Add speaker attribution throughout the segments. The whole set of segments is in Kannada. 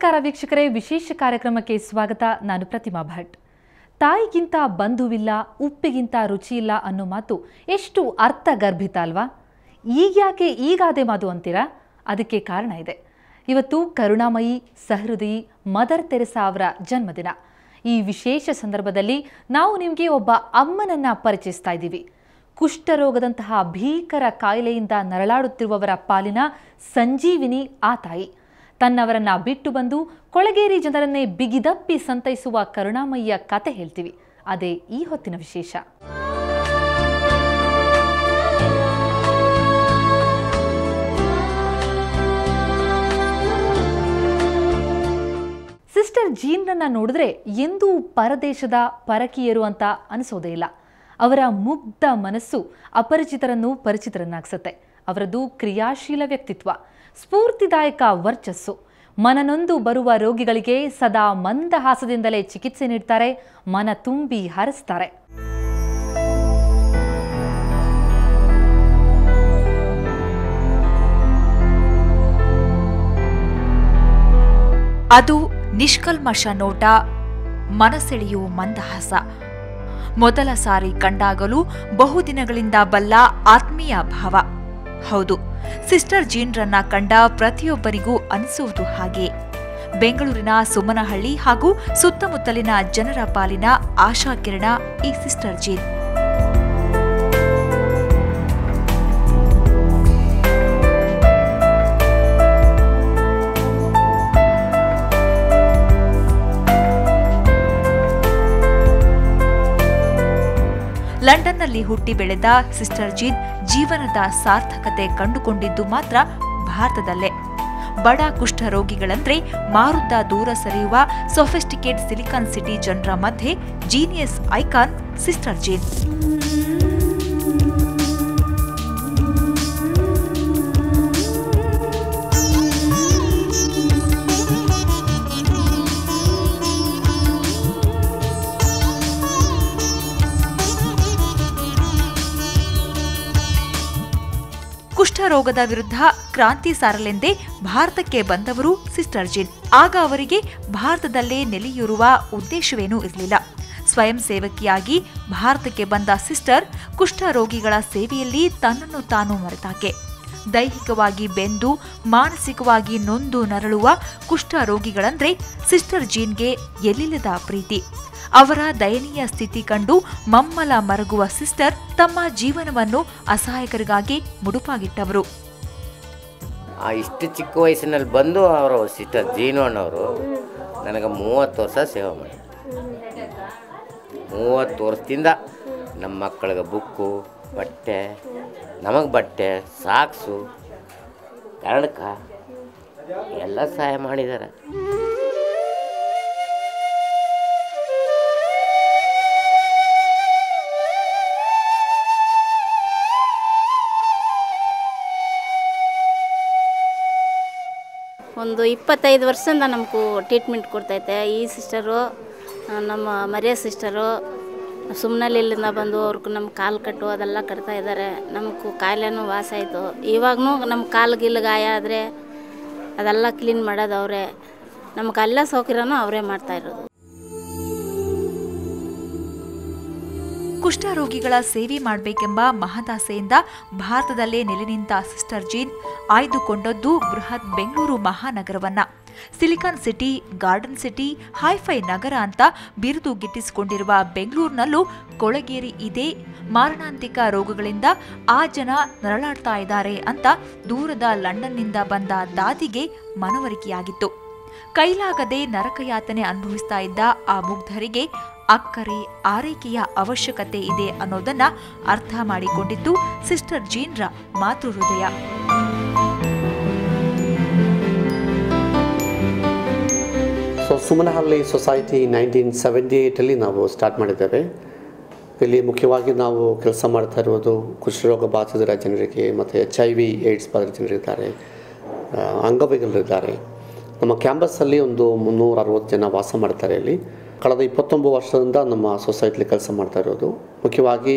Speaker 1: ನಮಸ್ಕಾರ ವೀಕ್ಷಕರೇ, ವಿಶೇಷ ಕಾರ್ಯಕ್ರಮಕ್ಕೆ ಸ್ವಾಗತ. ನಾನು ಪ್ರತಿಮಾ ಭಟ್. ತಾಯಿಗಿಂತ ಬಂಧುವಿಲ್ಲ, ಉಪ್ಪಿಗಿಂತ ರುಚಿಯಿಲ್ಲ ಅನ್ನೋ ಮಾತು ಎಷ್ಟು ಅರ್ಥಗರ್ಭಿತ ಅಲ್ವಾ? ಈಗ್ಯಾಕೆ ಈಗಾದೆ ಮಾತು ಅಂತೀರಾ? ಅದಕ್ಕೆ ಕಾರಣ ಇದೆ. ಇವತ್ತು ಕರುಣಾಮಯಿ ಸಹೃದಯಿ ಮದರ್ ತೆರೆಸಾ ಅವರ ಜನ್ಮದಿನ. ಈ ವಿಶೇಷ ಸಂದರ್ಭದಲ್ಲಿ ನಾವು ನಿಮಗೆ ಒಬ್ಬ ಅಮ್ಮನನ್ನ ಪರಿಚಯಿಸ್ತಾ ಇದ್ದೀವಿ. ಕುಷ್ಠರೋಗದಂತಹ ಭೀಕರ ಕಾಯಿಲೆಯಿಂದ ನರಳಾಡುತ್ತಿರುವವರ ಪಾಲಿನ ಸಂಜೀವಿನಿ ಆ ತಾಯಿ. ತನ್ನವರನ್ನ ಬಿಟ್ಟು ಬಂದು ಕೊಳಗೇರಿ ಜನರನ್ನೇ ಬಿಗಿದಪ್ಪಿ ಸಂತೈಸುವ ಕರುಣಾಮಯಿಯ ಕತೆ ಹೇಳ್ತೀವಿ. ಅದೇ ಈ ಹೊತ್ತಿನ ವಿಶೇಷ. ಸಿಸ್ಟರ್ ಜೀನ್ರನ್ನ ನೋಡಿದ್ರೆ ಎಂದೂ ಪರದೇಶದ ಪರಕೀಯರು ಅಂತ ಅನಿಸೋದೇ ಇಲ್ಲ. ಅವರ ಮುಗ್ಧ ಮನಸ್ಸು ಅಪರಿಚಿತರನ್ನು ಪರಿಚಿತರನ್ನಾಗಿಸುತ್ತೆ. ಅವರದ್ದು ಕ್ರಿಯಾಶೀಲ ವ್ಯಕ್ತಿತ್ವ, ಸ್ಫೂರ್ತಿದಾಯಕ ವರ್ಚಸ್ಸು. ಮನನೊಂದು ಬರುವ ರೋಗಿಗಳಿಗೆ ಸದಾ ಮಂದಹಾಸದಿಂದಲೇ ಚಿಕಿತ್ಸೆ ನೀಡ್ತಾರೆ, ಮನ ತುಂಬಿ ಹರಿಸ್ತಾರೆ.
Speaker 2: ಅದು ನಿಷ್ಕಲ್ಮಶ ನೋಟ, ಮನಸೆಳೆಯುವ ಮಂದಹಾಸ. ಮೊದಲ ಸಾರಿ ಕಂಡಾಗಲೂ ಬಹುದಿನಗಳಿಂದ ಬಲ್ಲ ಆತ್ಮೀಯ ಭಾವ. ಹೌದು, ಸಿಸ್ಟರ್ ಜೀನ್ರನ್ನ ಕಂಡ ಪ್ರತಿಯೊಬ್ಬರಿಗೂ ಅನಿಸುವುದು ಹಾಗೆ. ಬೆಂಗಳೂರಿನ ಸುಮನಹಳ್ಳಿ ಹಾಗೂ ಸುತ್ತಮುತ್ತಲಿನ ಜನರ ಪಾಲಿನ ಆಶಾಕಿರಣ ಈ ಸಿಸ್ಟರ್ ಜೀನ್. ಲಂಡನ್ನಲ್ಲಿ ಹುಟ್ಟಿ ಬೆಳೆದ ಸಿಸ್ಟರ್ ಜೀನ್ ಜೀವನದ ಸಾರ್ಥಕತೆ ಕಂಡುಕೊಂಡಿದ್ದು ಮಾತ್ರ ಭಾರತದಲ್ಲೇ. ಬಡ ಕುಷ್ಠರೋಗಿಗಳಂದ್ರೆ ಮಾರುದ್ದ ದೂರ ಸರಿಯುವ ಸೊಫಿಸ್ಟಿಕೇಟ್ ಸಿಲಿಕಾನ್ ಸಿಟಿ ಜನರ ಮಧ್ಯೆ ಜೀನಿಯಸ್ ಐಕಾನ್ ಸಿಸ್ಟರ್ ಜೀನ್. ಕುಷ್ಠರೋಗದ ವಿರುದ್ಧ ಕ್ರಾಂತಿ ಸಾರಲೆಂದೇ ಭಾರತಕ್ಕೆ ಬಂದವರು ಸಿಸ್ಟರ್ ಜೀನ್. ಆಗ ಅವರಿಗೆ ಭಾರತದಲ್ಲೇ ನೆಲೆಯೂರುವ ಉದ್ದೇಶವೇನೂ ಇರಲಿಲ್ಲ. ಸ್ವಯಂ ಸೇವಕಿಯಾಗಿ ಭಾರತಕ್ಕೆ ಬಂದ ಸಿಸ್ಟರ್ ಕುಷ್ಠರೋಗಿಗಳ ಸೇವೆಯಲ್ಲಿ ತನ್ನನ್ನು ತಾನು ಮರೆತಾಕೆ. ದೈಹಿಕವಾಗಿ ಬೆಂದು ಮಾನಸಿಕವಾಗಿ ನೊಂದು ನರಳುವ ಕುಷ್ಠರೋಗಿಗಳಂದ್ರೆ ಸಿಸ್ಟರ್ ಜೀನ್ಗೆ ಎಲ್ಲಿಲ್ಲದ ಪ್ರೀತಿ. ಅವರ ದಯನೀಯ ಸ್ಥಿತಿ ಕಂಡು ಮಮ್ಮಲ ಮರಗುವ ಸಿಸ್ಟರ್ ತಮ್ಮ ಜೀವನವನ್ನು ಅಸಹಾಯಕರಿಗಾಗಿ ಮುಡುಪಾಗಿಟ್ಟವರು.
Speaker 3: ಇಷ್ಟು ಚಿಕ್ಕ ವಯಸ್ಸಿನಲ್ಲಿ ಬಂದು ಅವರು ಸಿಸ್ಟರ್ ಜೀನು ಅನ್ನೋರು ನನಗೆ 30 ವರ್ಷ ಸೇವೆ ಮಾಡಿ, 30 ವರ್ಷದಿಂದ ನಮ್ಮ ಮಕ್ಕಳಿಗೆ ಬುಕ್ಕು, ಬಟ್ಟೆ, ನಮಗೆ ಬಟ್ಟೆ, ಸಾಕ್ಸು, ಕನ್ನಡಕ ಎಲ್ಲ ಸಹಾಯ ಮಾಡಿದ್ದಾರೆ.
Speaker 4: ಒಂದು 25 ವರ್ಷದಿಂದ ನಮಗೂ ಟ್ರೀಟ್ಮೆಂಟ್ ಕೊಡ್ತೈತೆ ಈ ಸಿಸ್ಟರು. ನಮ್ಮ ಮರಿಯ ಸಿಸ್ಟರು ಸುಮ್ಮನಲ್ಲಿಂದ ಬಂದು ಅವ್ರಿಗೆ ನಮ್ಮ ಕಾಲು ಕಟ್ಟು ಅದೆಲ್ಲ ಕಟ್ತಾ ಇದ್ದಾರೆ. ನಮಗೂ ಕಾಯಿಲೆನೂ ವಾಸ ಆಯಿತು. ಇವಾಗೂ ನಮ್ಮ ಕಾಲು ಗಿಲ್ಲು ಗಾಯ ಆದರೆ ಅದೆಲ್ಲ ಕ್ಲೀನ್ ಮಾಡೋದು ಅವರೇ. ನಮಗೆಲ್ಲ ಸೌಕರ್ಯನೂ ಅವರೇ ಮಾಡ್ತಾಯಿರೋದು.
Speaker 2: ಕುಷ್ಠರೋಗಿಗಳ ಸೇವೆ ಮಾಡಬೇಕೆಂಬ ಮಹದಾಸೆಯಿಂದ ಭಾರತದಲ್ಲೇ ನೆಲೆ ನಿಂತ ಸಿಸ್ಟರ್ ಜೀನ್ ಆಯ್ದುಕೊಂಡದ್ದು ಬೃಹತ್ ಬೆಂಗಳೂರು ಮಹಾನಗರವನ್ನ. Silicon city, garden city, hi fi ನಗರ ಅಂತ ಬಿರುದು ಗಿಟ್ಟಿಸಿಕೊಂಡಿರುವ ಬೆಂಗಳೂರಿನಲ್ಲೂ ಕೊಳಗೇರಿ ಇದೆ, ಮಾರಣಾಂತಿಕ ರೋಗಗಳಿಂದ ಆ ಜನ ನರಳಾಡ್ತಾ ಇದ್ದಾರೆ ಅಂತ ದೂರದ ಲಂಡನ್ನಿಂದ ಬಂದ ದಾದಿಗೆ ಮನವರಿಕೆಯಾಗಿತ್ತು. ಕೈಲಾಗದೆ ನರಕಯಾತನೆ ಅನುಭವಿಸ್ತಾ ಇದ್ದ ಆ ಮುಗ್ಧರಿಗೆ ಅಕ್ಕರೆ, ಆರೈಕೆಯ ಅವಶ್ಯಕತೆ ಇದೆ ಅನ್ನೋದನ್ನ ಅರ್ಥ ಮಾಡಿಕೊಂಡಿದ್ದು ಸಿಸ್ಟರ್ ಜೀನ್ರ ಮಾತೃ ಹೃದಯ.
Speaker 5: ಸುಮನಹಳ್ಳಿ ಸೊಸೈಟಿ 1978 ನಾವು ಸ್ಟಾರ್ಟ್ ಮಾಡಿದ್ದೇವೆ. ಇಲ್ಲಿ ಮುಖ್ಯವಾಗಿ ನಾವು ಕೆಲಸ ಮಾಡ್ತಾ ಇರೋದು ಕುಷ್ಠರೋಗ ಬಾಧಿತರ ಜನರಿಗೆ ಮತ್ತು HIV AIDS ಬಾಧಿತ ಜನರಿದ್ದಾರೆ, ಅಂಗವಿಕಲರಿದ್ದಾರೆ. ನಮ್ಮ ಕ್ಯಾಂಪಸ್ಸಲ್ಲಿ ಒಂದು 360 ಜನ ವಾಸ ಮಾಡ್ತಾರೆ. ಇಲ್ಲಿ ಕಳೆದ 29 ವರ್ಷದಿಂದ ನಮ್ಮ ಸೊಸೈಟಿಲಿ ಕೆಲಸ ಮಾಡ್ತಾ ಇರೋದು. ಮುಖ್ಯವಾಗಿ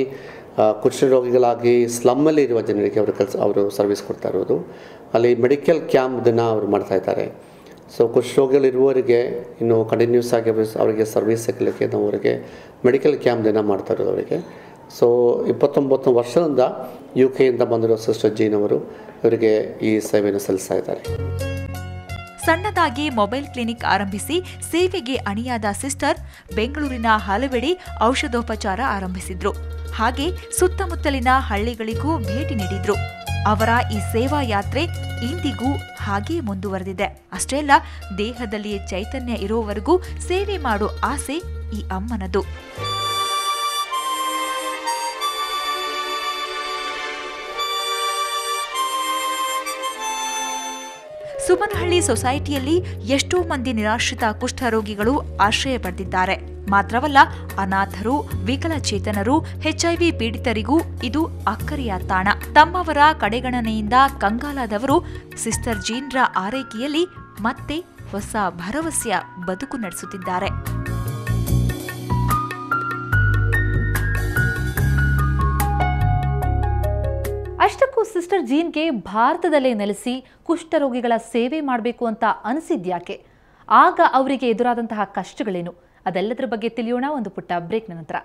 Speaker 5: ಕುಷ್ಠರೋಗಿಗಳಾಗಿ ಸ್ಲಮ್ಮಲ್ಲಿ ಇರುವ ಜನರಿಗೆ ಅವರು ಸರ್ವಿಸ್ ಕೊಡ್ತಾ ಇರೋದು. ಅಲ್ಲಿ ಮೆಡಿಕಲ್ ಕ್ಯಾಂಪ್ ದಿನ ಅವರು ಮಾಡ್ತಾ ಇದ್ದಾರೆ. ಸೊ ಕುಷ್ಠರೋಗಿಗಳಿರುವವರಿಗೆ ಇನ್ನು ಕಂಟಿನ್ಯೂಸ್ ಆಗಿ ಅವರಿಗೆ ಸರ್ವಿಸ್ ಸಿಗಲಿಕ್ಕೆ ನಾವು ಅವರಿಗೆ ಮೆಡಿಕಲ್ ಕ್ಯಾಂಪ್ ದಿನ ಮಾಡ್ತಾ ಇರೋದು ಅವರಿಗೆ. ಸೊ 29 ವರ್ಷದಿಂದ UK ಇಂದ ಬಂದಿರೋ ಸಿಸ್ಟರ್ ಜೀನ್ ಅವರು ಇವರಿಗೆ ಈ ಸೇವೆಯನ್ನು ಸಲ್ಲಿಸ್ತಾ ಇದ್ದಾರೆ.
Speaker 2: ಸಣ್ಣದಾಗಿ ಮೊಬೈಲ್ ಕ್ಲಿನಿಕ್ ಆರಂಭಿಸಿ ಸೇವೆಗೆ ಅಣಿಯಾದ ಸಿಸ್ಟರ್ ಬೆಂಗಳೂರಿನ ಹಲವೆಡೆ ಔಷಧೋಪಚಾರ ಆರಂಭಿಸಿದ್ರು. ಹಾಗೆ ಸುತ್ತಮುತ್ತಲಿನ ಹಳ್ಳಿಗಳಿಗೂ ಭೇಟಿ ನೀಡಿದ್ರು. ಅವರ ಈ ಸೇವಾ ಯಾತ್ರೆ ಇಂದಿಗೂ ಹಾಗೇ ಮುಂದುವರೆದಿದೆ. ಅಷ್ಟೇ ಅಲ್ಲ, ದೇಹದಲ್ಲಿ ಚೈತನ್ಯ ಇರುವವರೆಗೂ ಸೇವೆ ಮಾಡೋ ಆಸೆ ಈ ಅಮ್ಮನದು. ಸುಮನಹಳ್ಳಿ ಸೊಸೈಟಿಯಲ್ಲಿ ಎಷ್ಟೋ ಮಂದಿ ನಿರಾಶ್ರಿತ ಕುಷ್ಠರೋಗಿಗಳು ಆಶ್ರಯ ಪಡೆದಿದ್ದಾರೆ. ಮಾತ್ರವಲ್ಲ, ಅನಾಥರು, ವಿಕಲಚೇತನರು, HIV ಪೀಡಿತರಿಗೂ ಇದು ಅಕ್ಕರೆಯ ತಾಣ. ತಮ್ಮವರ ಕಡೆಗಣನೆಯಿಂದ ಕಂಗಾಲಾದವರು ಸಿಸ್ಟರ್ ಜೀನ್ರ ಆರೈಕೆಯಲ್ಲಿ ಮತ್ತೆ ಹೊಸ ಭರವಸೆಯ ಬದುಕು ನಡೆಸುತ್ತಿದ್ದಾರೆ.
Speaker 1: ಅಷ್ಟಕ್ಕೂ ಸಿಸ್ಟರ್ ಜೀನ್ಗೆ ಭಾರತದಲ್ಲೇ ನೆಲೆಸಿ ಕುಷ್ಠರೋಗಿಗಳ ಸೇವೆ ಮಾಡಬೇಕು ಅಂತ ಅನಿಸಿದ್ಯಾಕೆ? ಆಗ ಅವರಿಗೆ ಎದುರಾದಂತಹ ಕಷ್ಟಗಳೇನು? ಅದೆಲ್ಲದರ ಬಗ್ಗೆ ತಿಳಿಯೋಣ ಒಂದು ಪುಟ್ಟ ಬ್ರೇಕ್ನ ನಂತರ.